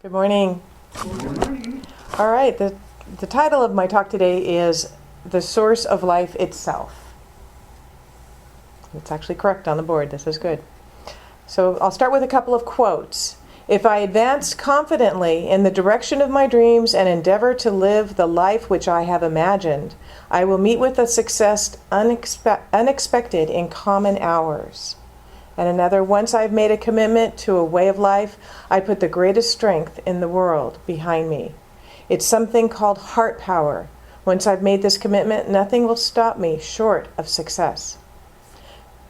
Good morning. Good morning. All right, the title of my talk today is The Source of Life Itself. It's actually correct on the board. This is good. So I'll start with a couple of quotes. If I advance confidently in the direction of my dreams and endeavor to live the life which I have imagined, I will meet with a success unexpected in common hours. And another, once I've made a commitment to a way of life, I put the greatest strength in the world behind me. It's something called heart power. Once I've made this commitment, nothing will stop me short of success.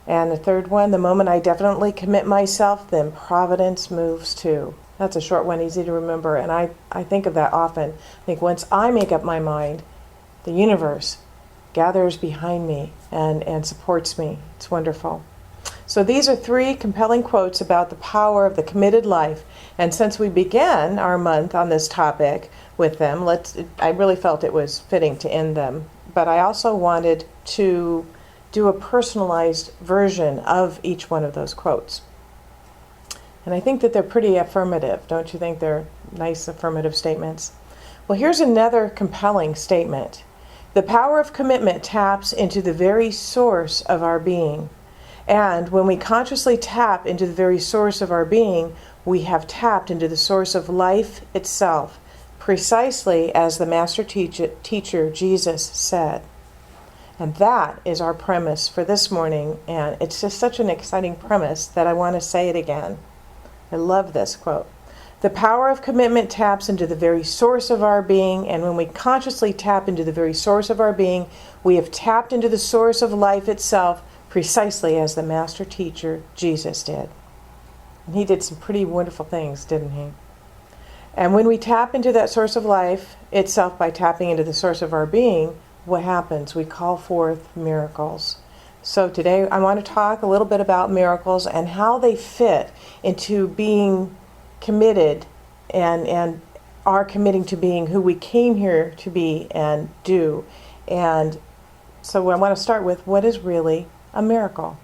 And the third one, the moment I definitely commit myself, then providence moves too. That's a short one, easy to remember, and I think of that often. I think once I make up my mind, the universe gathers behind me and supports me. It's wonderful. So these are three compelling quotes about the power of the committed life. And since we began our month on this topic with them, I really felt it was fitting to end them. But I also wanted to do a personalized version of each one of those quotes. And I think that they're pretty affirmative. Don't you think they're nice affirmative statements? Well, here's another compelling statement. The power of commitment taps into the very source of our being. And when we consciously tap into the very source of our being, we have tapped into the source of life itself, precisely as the Master Teacher Jesus said. And that is our premise for this morning, and it's just such an exciting premise that I want to say it again. I love this quote. The power of commitment taps into the very source of our being, and when we consciously tap into the very source of our being, we have tapped into the source of life itself, precisely as the Master Teacher Jesus did. And he did some pretty wonderful things, didn't he? And when we tap into that source of life itself by tapping into the source of our being, what happens? We call forth miracles. So today I want to talk a little bit about miracles and how they fit into being committed and are committing to being who we came here to be and do. And so I want to start with what is really a miracle.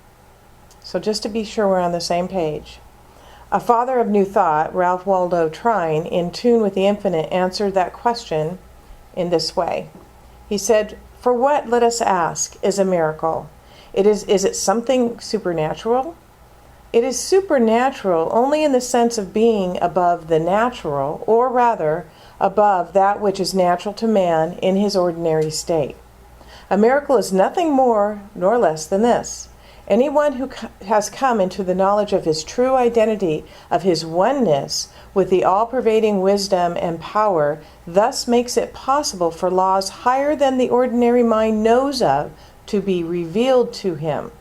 So just to be sure we're on the same page. A father of New Thought, Ralph Waldo Trine, in tune with the infinite, answered that question in this way. He said, "For what, let us ask, is a miracle? Is it something supernatural? It is supernatural only in the sense of being above the natural, or rather, above that which is natural to man in his ordinary state. A miracle is nothing more nor less than this. Anyone who has come into the knowledge of his true identity, of his oneness with the all-pervading wisdom and power, thus makes it possible for laws higher than the ordinary mind knows of to be revealed to him.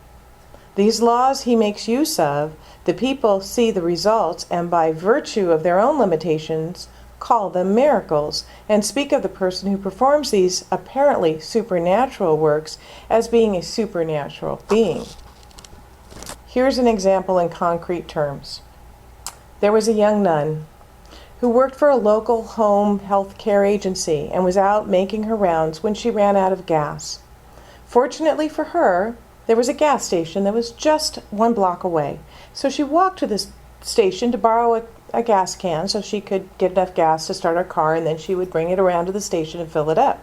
These laws he makes use of, the people see the results, and by virtue of their own limitations, call them miracles, and speak of the person who performs these apparently supernatural works as being a supernatural being." Here's an example in concrete terms. There was a young nun who worked for a local home health care agency and was out making her rounds when she ran out of gas. Fortunately for her, there was a gas station that was just 1 block away. So she walked to this station to borrow a gas can so she could get enough gas to start her car, and then she would bring it around to the station and fill it up.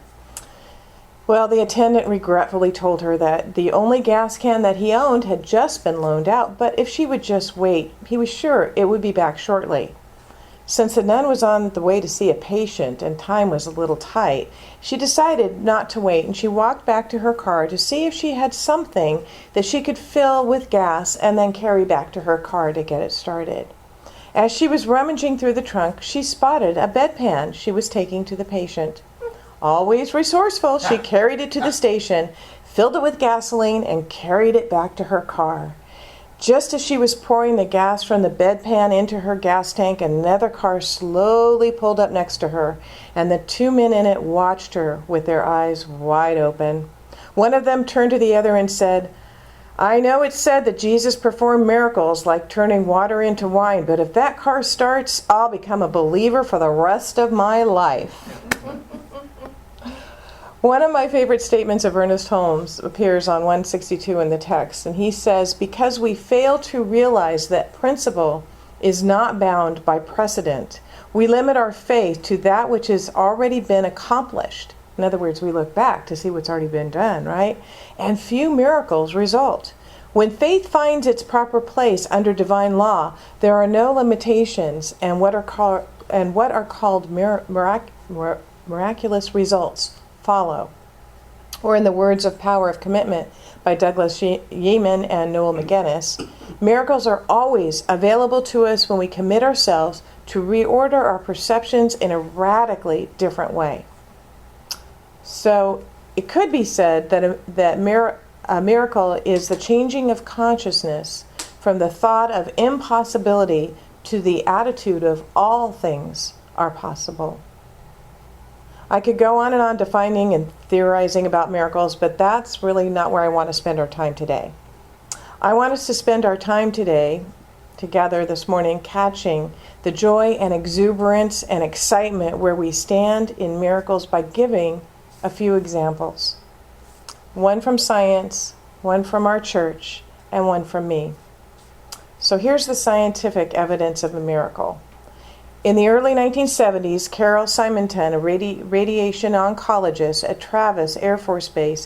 Well, the attendant regretfully told her that the only gas can that he owned had just been loaned out, but if she would just wait, he was sure it would be back shortly. Since the nun was on the way to see a patient and time was a little tight, she decided not to wait, and she walked back to her car to see if she had something that she could fill with gas and then carry back to her car to get it started. As she was rummaging through the trunk, she spotted a bedpan she was taking to the patient. Always resourceful, she carried it to the station, filled it with gasoline, and carried it back to her car. Just as she was pouring the gas from the bedpan into her gas tank, another car slowly pulled up next to her, and the 2 men in it watched her with their eyes wide open. One of them turned to the other and said, "I know it's said that Jesus performed miracles like turning water into wine, but if that car starts, I'll become a believer for the rest of my life." One of my favorite statements of Ernest Holmes appears on 162 in the text, and he says, "Because we fail to realize that principle is not bound by precedent, We limit our faith to that which has already been accomplished. In other words, we look back to see what's already been done, right? And few miracles result. When faith finds its proper place under divine law, there are no limitations, and what are called miraculous results follow. Or in the words of Power of Commitment by Douglas Yeaman and Noel McGinnis, miracles are always available to us when we commit ourselves to reorder our perceptions in a radically different way. So it could be said that a miracle is the changing of consciousness from the thought of impossibility to the attitude of all things are possible. I could go on and on defining and theorizing about miracles, but that's really not where I want to spend our time today. I want us to spend our time today together this morning catching the joy and exuberance and excitement where we stand in miracles by giving a few examples. One from science, one from our church, and one from me. So here's the scientific evidence of a miracle. In the early 1970s, Carol Simonton, a radiation oncologist at Travis Air Force Base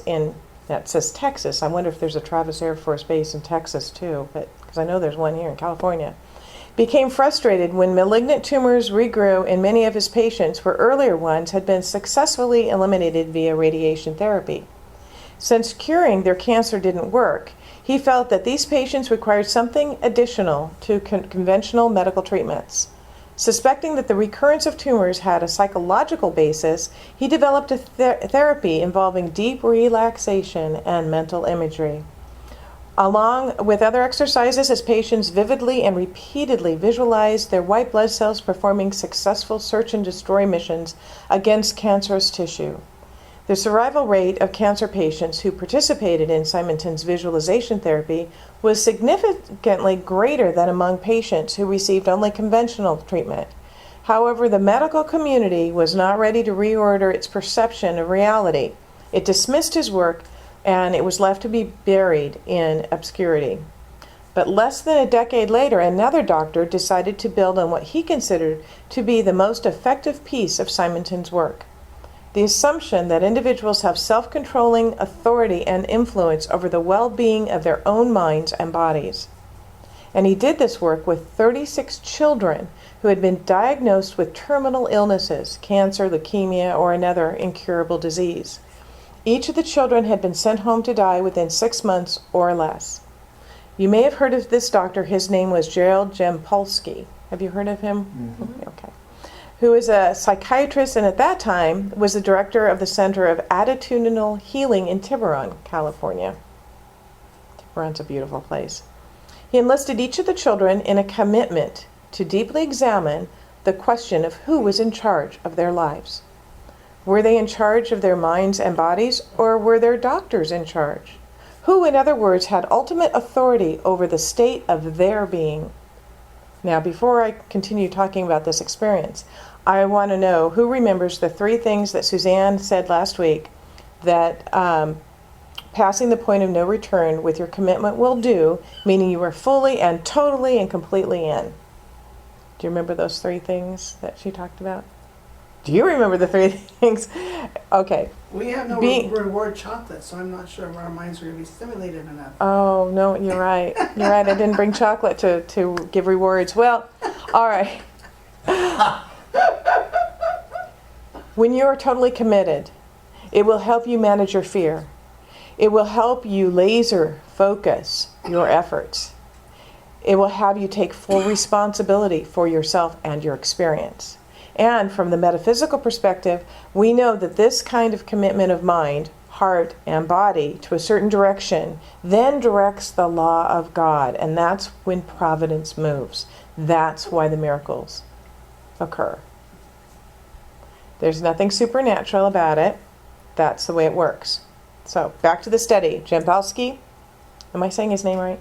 that says Texas. I wonder if there's a Travis Air Force Base in Texas too, because I know there's one here in California, became frustrated when malignant tumors regrew in many of his patients where earlier ones had been successfully eliminated via radiation therapy. Since curing their cancer didn't work, he felt that these patients required something additional to conventional medical treatments. Suspecting that the recurrence of tumors had a psychological basis, he developed a therapy involving deep relaxation and mental imagery. Along with other exercises, his patients vividly and repeatedly visualized their white blood cells performing successful search and destroy missions against cancerous tissue. The survival rate of cancer patients who participated in Simonton's visualization therapy was significantly greater than among patients who received only conventional treatment. However, the medical community was not ready to reorder its perception of reality. It dismissed his work, and it was left to be buried in obscurity. But less than a decade later, another doctor decided to build on what he considered to be the most effective piece of Simonton's work. The assumption that individuals have self-controlling authority and influence over the well-being of their own minds and bodies. And he did this work with 36 children who had been diagnosed with terminal illnesses, cancer, leukemia, or another incurable disease. Each of the children had been sent home to die within 6 months or less. You may have heard of this doctor. His name was Gerald Jampolsky. Have you heard of him? Mm-hmm. Okay. Who is a psychiatrist and at that time was the director of the Center of Attitudinal Healing in Tiburon, California. Tiburon's a beautiful place. He enlisted each of the children in a commitment to deeply examine the question of who was in charge of their lives. Were they in charge of their minds and bodies, or were their doctors in charge? Who, in other words, had ultimate authority over the state of their being? Now, before I continue talking about this experience, I want to know who remembers the 3 things that Suzanne said last week that passing the point of no return with your commitment will do, meaning you are fully and totally and completely in. Do you remember those 3 things that she talked about? Do you remember the 3 things? Okay. We have no reward chocolate, so I'm not sure our minds are going to be stimulated enough. Oh, no, you're right. You're right. I didn't bring chocolate to give rewards. Well, all right. When you are totally committed, it will help you manage your fear. It will help you laser focus your efforts. It will have you take full responsibility for yourself and your experience. And from the metaphysical perspective, we know that this kind of commitment of mind, heart, and body to a certain direction then directs the law of God. And that's when providence moves. That's why the miracles occur. There's nothing supernatural about it. That's the way it works. So back to the study. Jampolsky, am I saying his name right?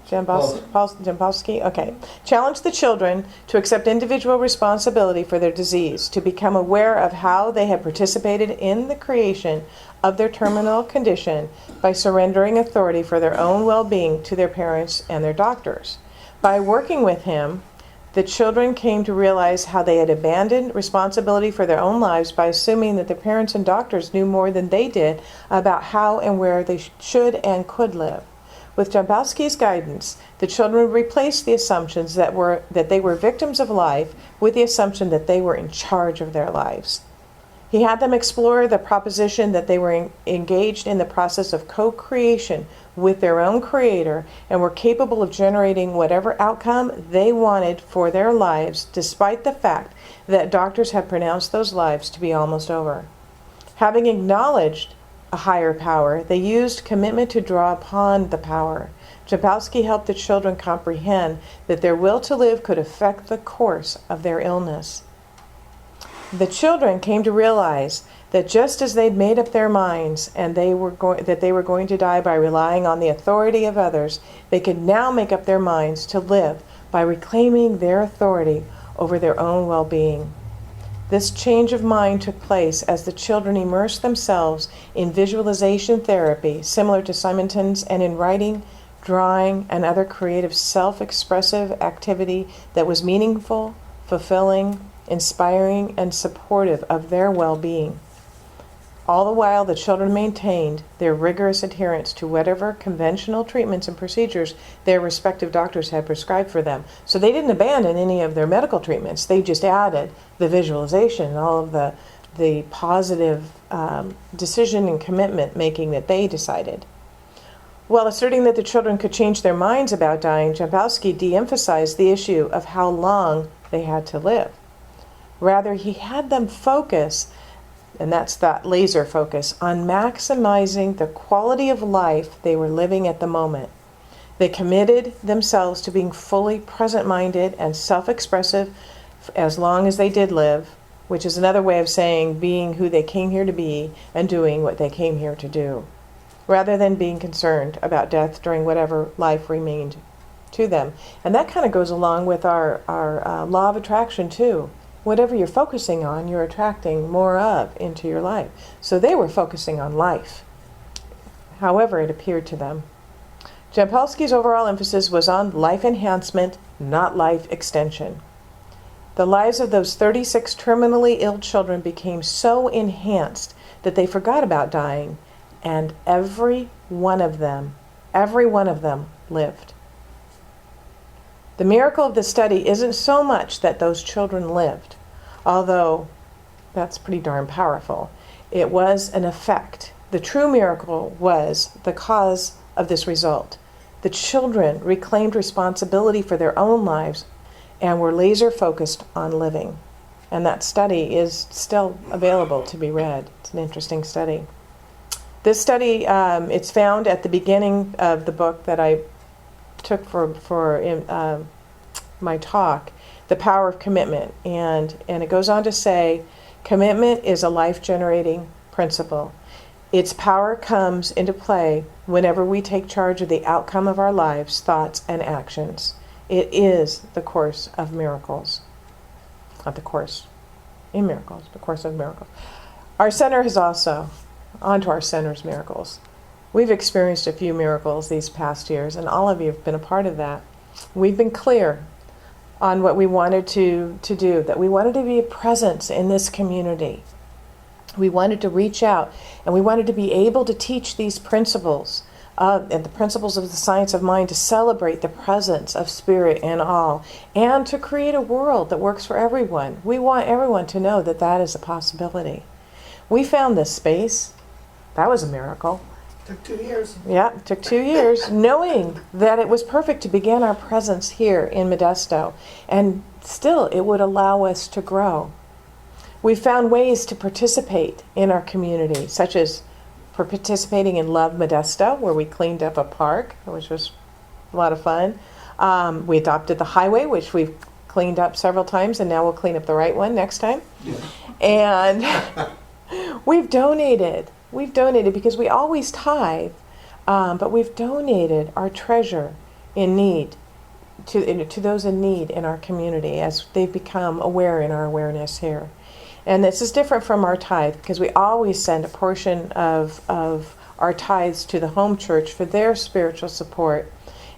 Jampolsky, okay. Challenge the children to accept individual responsibility for their disease, to become aware of how they have participated in the creation of their terminal condition by surrendering authority for their own well-being to their parents and their doctors. By working with him, The children came to realize how they had abandoned responsibility for their own lives by assuming that their parents and doctors knew more than they did about how and where they should and could live. With Jampolsky's guidance, the children replaced the assumptions that they were victims of life with the assumption that they were in charge of their lives. He had them explore the proposition that they were engaged in the process of co-creation with their own creator and were capable of generating whatever outcome they wanted for their lives, despite the fact that doctors had pronounced those lives to be almost over. Having acknowledged a higher power, they used commitment to draw upon the power. Jampolsky helped the children comprehend that their will to live could affect the course of their illness. The children came to realize that just as they'd made up their minds and that they were going to die by relying on the authority of others, they could now make up their minds to live by reclaiming their authority over their own well-being. This change of mind took place as the children immersed themselves in visualization therapy, similar to Simonton's, and in writing, drawing, and other creative self-expressive activity that was meaningful, fulfilling, inspiring, and supportive of their well-being. All the while, the children maintained their rigorous adherence to whatever conventional treatments and procedures their respective doctors had prescribed for them. So they didn't abandon any of their medical treatments. They just added the visualization and all of the positive decision and commitment making that they decided. While asserting that the children could change their minds about dying, Jampolsky de-emphasized the issue of how long they had to live. Rather, he had them focus, and that's that laser focus, on maximizing the quality of life they were living at the moment. They committed themselves to being fully present-minded and self-expressive as long as they did live, which is another way of saying being who they came here to be and doing what they came here to do, rather than being concerned about death during whatever life remained to them. And that kind of goes along with our law of attraction too. Whatever you're focusing on, you're attracting more of into your life. So they were focusing on life, however it appeared to them. Jampolsky's overall emphasis was on life enhancement, not life extension. The lives of those 36 terminally ill children became so enhanced that they forgot about dying, and every one of them lived. The miracle of the study isn't so much that those children lived, although that's pretty darn powerful. It was an effect. The true miracle was the cause of this result. The children reclaimed responsibility for their own lives and were laser focused on living. And that study is still available to be read. It's an interesting study. This study, it's found at the beginning of the book that I took for my talk, The Power of Commitment. And it goes on to say, commitment is a life-generating principle. Its power comes into play whenever we take charge of the outcome of our lives, thoughts, and actions. It is the course of miracles. Not the course in miracles, the course of miracles. Our center has also, onto our center's miracles. We've experienced a few miracles these past years, and all of you have been a part of that. We've been clear on what we wanted to do, that we wanted to be a presence in this community. We wanted to reach out, and we wanted to be able to teach these principles, and the principles of the science of mind, to celebrate the presence of spirit in all, and to create a world that works for everyone. We want everyone to know that that is a possibility. We found this space. That was a miracle. Took 2 years. Yeah, it took 2 years, knowing that it was perfect to begin our presence here in Modesto, and still it would allow us to grow. We found ways to participate in our community, such as for participating in Love Modesto, where we cleaned up a park, which was a lot of fun. We adopted the highway, which we've cleaned up several times, and now we'll clean up the right one next time. Yeah. And we've donated because we always tithe, but we've donated our treasure in need to those in need in our community as they've become aware in our awareness here. And this is different from our tithe because we always send a portion of our tithes to the home church for their spiritual support.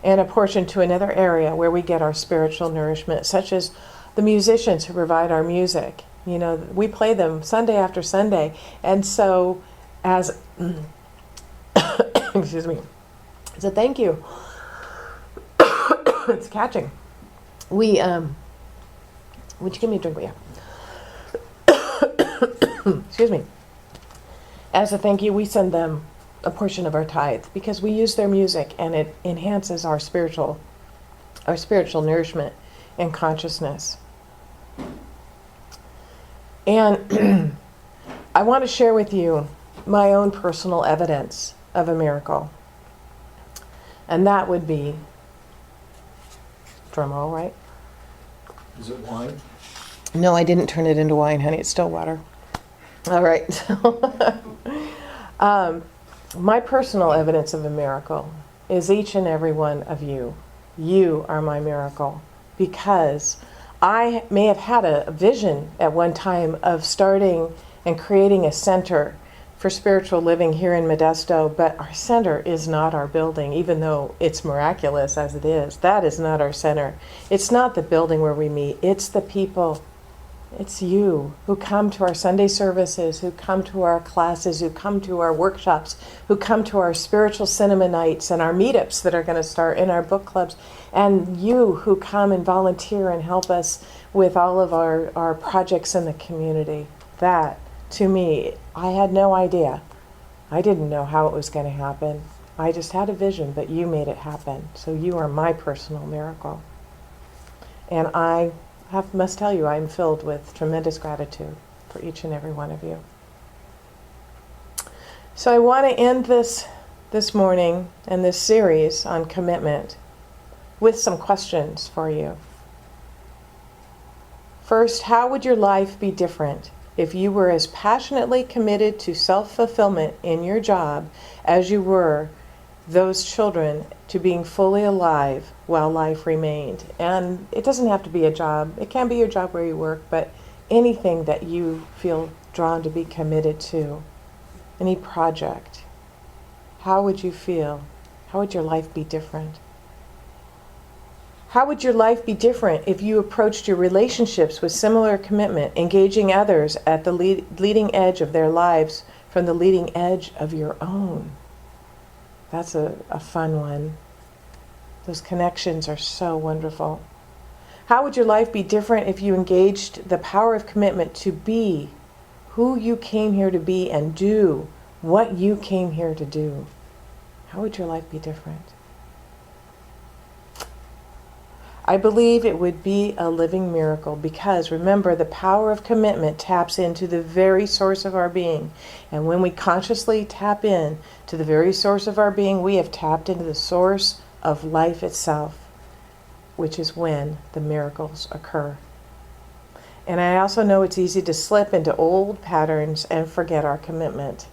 and a portion to another area where we get our spiritual nourishment, such as the musicians who provide our music. You know, we play them Sunday after Sunday. And so as, excuse me, as a thank you, it's catching. Would you give me a drink, will you? Excuse me. As a thank you, we send them a portion of our tithe because we use their music and it enhances our spiritual nourishment and consciousness. And I want to share with you my own personal evidence of a miracle. And that would be, drum roll, right? Is it wine? No, I didn't turn it into wine, honey. It's still water. All right. My personal evidence of a miracle is each and every one of you. You are my miracle because I may have had a vision at one time of starting and creating a center for spiritual living here in Modesto, but our center is not our building, even though it's miraculous as it is. That is not our center. It's not the building where we meet. It's the people. It's you who come to our Sunday services, who come to our classes, who come to our workshops, who come to our spiritual cinema nights and our meetups that are going to start in our book clubs, and you who come and volunteer and help us with all of our projects in the community. That, to me, I had no idea. I didn't know how it was going to happen. I just had a vision, but you made it happen. So you are my personal miracle. And I must tell you, I'm filled with tremendous gratitude for each and every one of you. So I want to end this morning and this series on commitment with some questions for you. First, how would your life be different if you were as passionately committed to self-fulfillment in your job as you were those children to being fully alive while life remained? And it doesn't have to be a job. It can be your job where you work, but anything that you feel drawn to be committed to, any project. How would you feel? How would your life be different? How would your life be different if you approached your relationships with similar commitment, engaging others at the leading edge of their lives from the leading edge of your own? That's a fun one. Those connections are so wonderful. How would your life be different if you engaged the power of commitment to be who you came here to be and do what you came here to do? How would your life be different? I believe it would be a living miracle because, remember, the power of commitment taps into the very source of our being. And when we consciously tap in to the very source of our being, we have tapped into the source of life itself, which is when the miracles occur. And I also know it's easy to slip into old patterns and forget our commitment.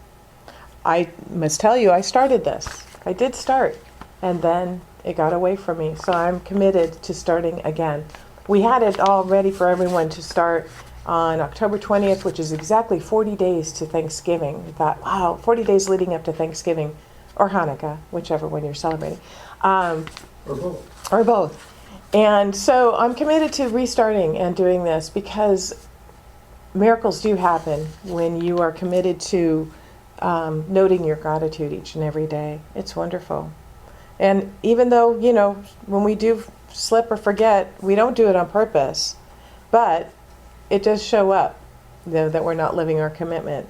I must tell you, I started this. I did start, and then it got away from me. So I'm committed to starting again. We had it all ready for everyone to start on October 20th, which is exactly 40 days to Thanksgiving. We thought, wow, 40 days leading up to Thanksgiving or Hanukkah, whichever one you're celebrating. Or both. Or both. And so I'm committed to restarting and doing this because miracles do happen when you are committed to noting your gratitude each and every day. It's wonderful. And even though, when we do slip or forget, we don't do it on purpose, but it does show up, that we're not living our commitment.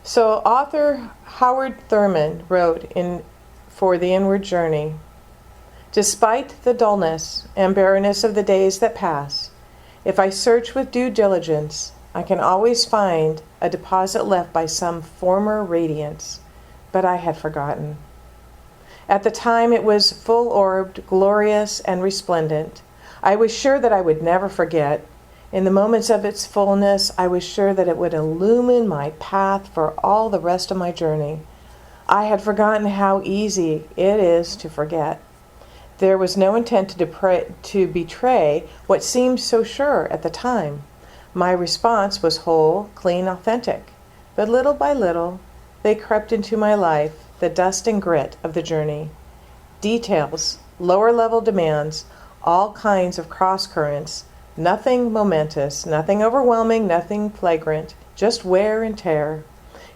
So author Howard Thurman wrote for The Inward Journey, "Despite the dullness and barrenness of the days that pass, if I search with due diligence, I can always find a deposit left by some former radiance, but I had forgotten. At the time it was full-orbed, glorious, and resplendent. I was sure that I would never forget. In the moments of its fullness, I was sure that it would illumine my path for all the rest of my journey. I had forgotten how easy it is to forget. There was no intent to betray what seemed so sure at the time. My response was whole, clean, authentic. But little by little, they crept into my life, the dust and grit of the journey. details, lower level demands, all kinds of cross currents, nothing momentous, nothing overwhelming, nothing flagrant, just wear and tear.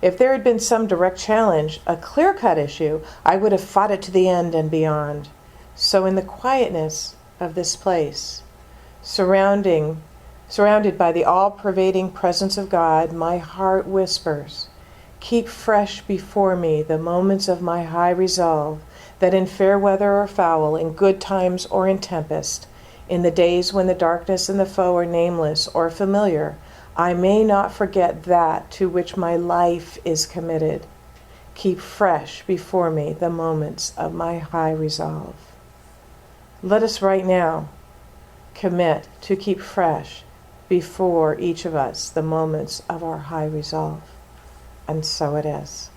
If there had been some direct challenge, a clear-cut issue, I would have fought it to the end and beyond. So in the quietness of this place, surrounded by the all-pervading presence of God, my heart whispers, keep fresh before me the moments of my high resolve, that in fair weather or foul, in good times or in tempest, in the days when the darkness and the foe are nameless or familiar, I may not forget that to which my life is committed. Keep fresh before me the moments of my high resolve. Let us right now commit to keep fresh before each of us the moments of our high resolve. And so it is.